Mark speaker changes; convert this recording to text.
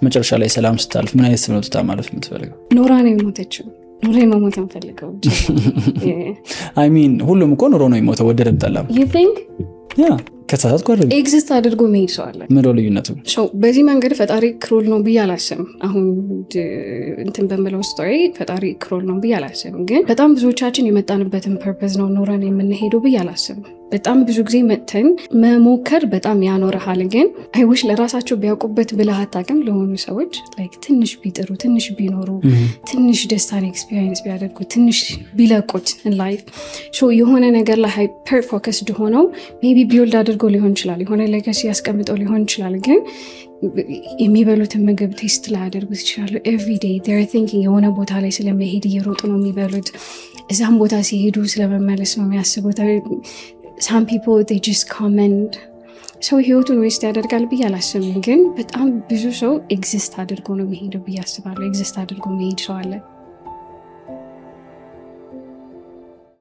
Speaker 1: መጨረሻ ላይ ሰላም ስታልፍ ምን አይነት ስም ነው ማለፍ የምትፈልገው?
Speaker 2: ኖራ ነው የሞተችው። ኖራ መሞት አንፈልገው።
Speaker 1: አይ ሚን ሁሉም እኮ ኖሮ ነው የሚሞተው ወደደም ጠላም።
Speaker 2: you think
Speaker 1: ከተሳሳትኩ አይደል?
Speaker 2: ኤግዚስት አድርጎ መሄድ ሰው አለ።
Speaker 1: ምን ልዩነቱ?
Speaker 2: በዚህ መንገድ ፈጣሪ ክሩል ነው ብዬ አላስብም። አሁን እንትን በምለው ስቶሪ ፈጣሪ ክሩል ነው ብዬ አላስብም። ግን በጣም ብዙዎቻችን የመጣንበትን ፐርፐዝ ነው ኖረን የምንሄደው ብዬ አላስብም። በጣም ብዙ ጊዜ መጥተን መሞከር በጣም ያኖርሃል። ግን አይውሽ ለራሳቸው ቢያውቁበት ብለህ አታውቅም። ለሆኑ ሰዎች ትንሽ ቢጥሩ፣ ትንሽ ቢኖሩ፣ ትንሽ ደስታን ኤክስፒሪየንስ ቢያደርጉ፣ ትንሽ ቢለቁት ላይፍ የሆነ ነገር ላይ ሃይፐር ፎከስድ ሆነው ሜቢ ቢውልድ አድርገው ሊሆን ይችላል። የሆነ ሌጋሲ ያስቀምጠው ሊሆን ይችላል። ግን የሚበሉትን ምግብ ቴስት ላይ ያደርጉት ይችላሉ። ኤቭሪዴይ ዴር ቲንኪንግ የሆነ ቦታ ላይ ስለመሄድ እየሮጡ ነው የሚበሉት። እዛም ቦታ ሲሄዱ ስለመመለስ ነው የሚያስቡት። some people they just comment ሰው ህይወቱን ዌስት ያደርጋል ብዬ አላስብም። ግን በጣም ብዙ ሰው ኤግዚስት አድርጎ ነው የሚሄደው ብዬ አስባለሁ። ኤግዚስት አድርጎ መሄድ ሰው አለ።